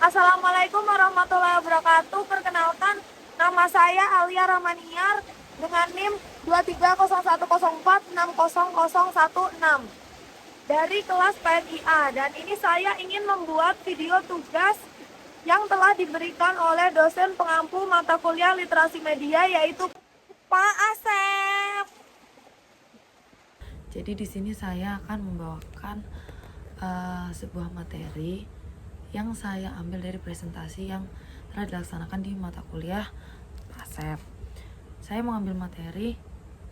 Assalamualaikum warahmatullahi wabarakatuh. Perkenalkan, nama saya Alia Ramaniar dengan NIM 23010460016 dari kelas PNIA, dan ini saya ingin membuat video tugas yang telah diberikan oleh dosen pengampu mata kuliah literasi media, yaitu Pak Asep. Jadi di sini saya akan membawakan sebuah materi yang saya ambil dari presentasi yang telah dilaksanakan di mata kuliah Asep. Saya mengambil materi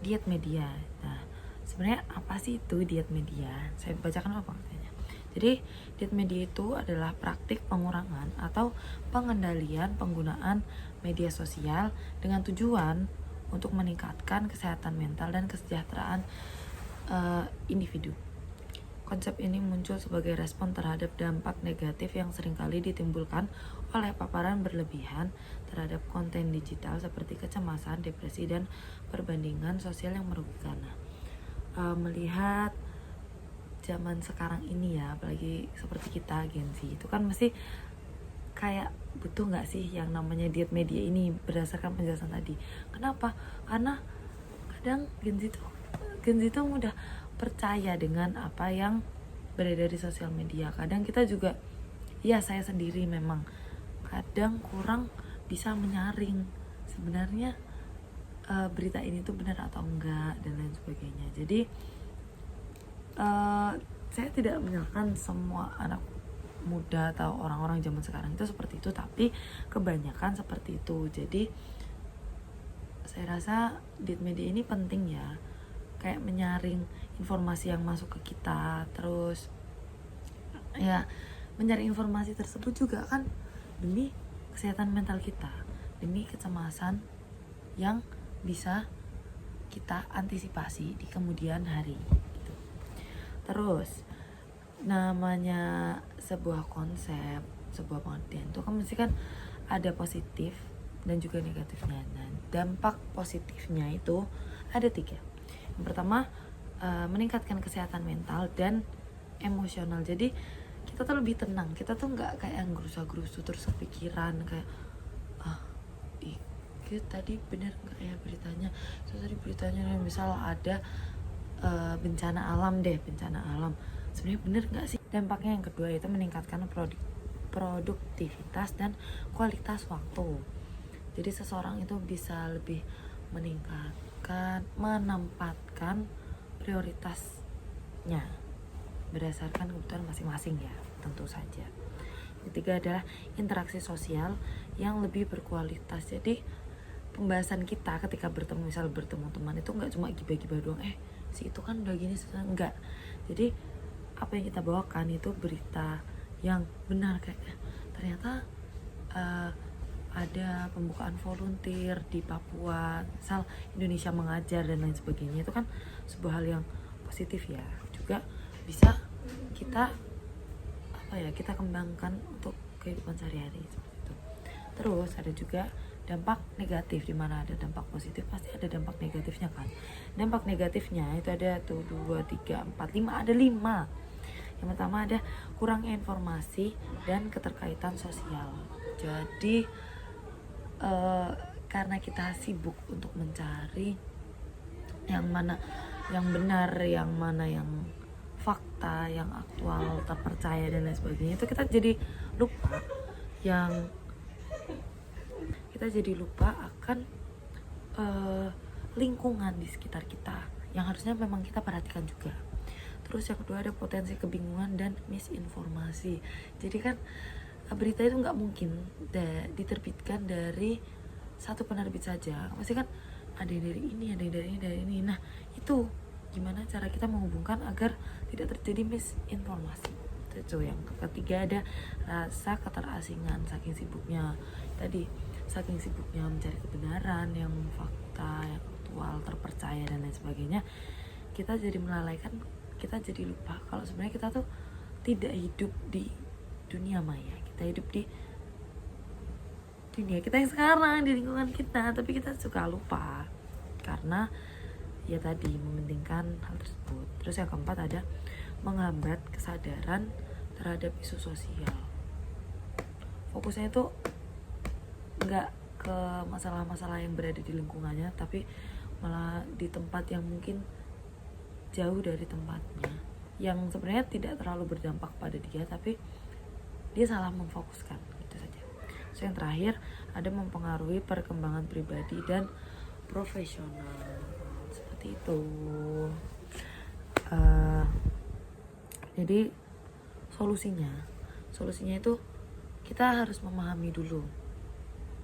diet media. Nah, sebenarnya apa sih itu diet media? Saya bacakan apa katanya. Jadi, diet media itu adalah praktik pengurangan atau pengendalian penggunaan media sosial dengan tujuan untuk meningkatkan kesehatan mental dan kesejahteraan individu. Konsep ini muncul sebagai respon terhadap dampak negatif yang seringkali ditimbulkan oleh paparan berlebihan terhadap konten digital seperti kecemasan, depresi, dan perbandingan sosial yang merugikan. Melihat zaman sekarang ini ya, apalagi seperti kita Gen Z, itu kan mesti kayak butuh nggak sih yang namanya diet media ini berdasarkan penjelasan tadi. Kenapa? Karena kadang Gen Z itu mudah percaya dengan apa yang beredar di sosial media. Kadang kita juga, ya saya sendiri memang kadang kurang bisa menyaring sebenarnya berita ini tuh benar atau enggak dan lain sebagainya. Jadi saya tidak menyalahkan semua anak muda atau orang-orang zaman sekarang itu seperti itu, tapi kebanyakan seperti itu. Jadi saya rasa di media ini penting ya, kayak menyaring informasi yang masuk ke kita, terus ya mencari informasi tersebut juga kan demi kesehatan mental kita, demi kecemasan yang bisa kita antisipasi di kemudian hari gitu. Terus namanya sebuah konsep, sebuah pengertian itu kan mesti kan ada positif dan juga negatifnya. Nah, dampak positifnya itu ada 3. Yang pertama, meningkatkan kesehatan mental dan emosional. Jadi kita tuh lebih tenang, kita tuh nggak kayak gerusa-gerusu terus kepikiran kayak tadi bener nggak ya beritanya, terus tadi beritanya misal ada bencana alam, sebenarnya bener nggak sih. Dampaknya yang kedua itu meningkatkan produktivitas dan kualitas waktu. Jadi seseorang itu bisa lebih menempatkan prioritasnya berdasarkan kebutuhan masing-masing ya, tentu saja. Ketiga adalah interaksi sosial yang lebih berkualitas. Jadi pembahasan kita ketika bertemu teman itu nggak cuma gibah-gibah doang, si itu kan udah gini, enggak. Jadi apa yang kita bawakan itu berita yang benar, kayak ternyata ada pembukaan volunteer di Papua, misal Indonesia Mengajar dan lain sebagainya. Itu kan sebuah hal yang positif ya, juga bisa kita kita kembangkan untuk kehidupan sehari-hari seperti itu. Terus ada juga dampak negatif, di mana ada dampak positif pasti ada dampak negatifnya kan. Dampak negatifnya itu ada 2, 3, 4, 5, ada 5. Yang pertama ada kurangnya informasi dan keterkaitan sosial. Jadi karena kita sibuk untuk mencari yang mana yang benar, yang mana yang fakta, yang aktual, terpercaya dan lain sebagainya, itu kita jadi lupa akan lingkungan di sekitar kita yang harusnya memang kita perhatikan juga. Terus yang kedua ada potensi kebingungan dan misinformasi. Jadi kan berita itu nggak mungkin diterbitkan dari satu penerbit saja, pasti kan ada yang dari ini, ada yang dari ini. Nah, itu gimana cara kita menghubungkan agar tidak terjadi misinformasi. Itu yang ketiga ada rasa keterasingan, saking sibuknya mencari kebenaran yang fakta, yang aktual, terpercaya dan lain sebagainya, kita jadi melalaikan, kita jadi lupa kalau sebenarnya kita tuh tidak hidup di dunia maya, kita hidup di dunia kita yang sekarang, di lingkungan kita, tapi kita suka lupa karena ya tadi mementingkan hal tersebut. Terus yang keempat ada menghambat kesadaran terhadap isu sosial. fokusnya itu nggak ke masalah-masalah yang berada di lingkungannya, tapi malah di tempat yang mungkin jauh dari tempatnya, yang sebenarnya tidak terlalu berdampak pada dia, tapi dia salah memfokuskan, gitu saja. So yang terakhir, ada mempengaruhi perkembangan pribadi dan profesional, seperti itu. Jadi solusinya itu kita harus memahami dulu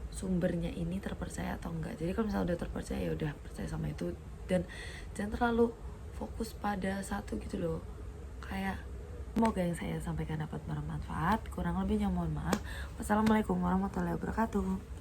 sumbernya ini terpercaya atau enggak. Jadi kalau misalnya udah terpercaya, ya udah percaya sama itu, dan jangan terlalu fokus pada satu gitu loh. Kayak semoga yang saya sampaikan dapat bermanfaat, kurang lebihnya mohon maaf. Wassalamualaikum warahmatullahi wabarakatuh.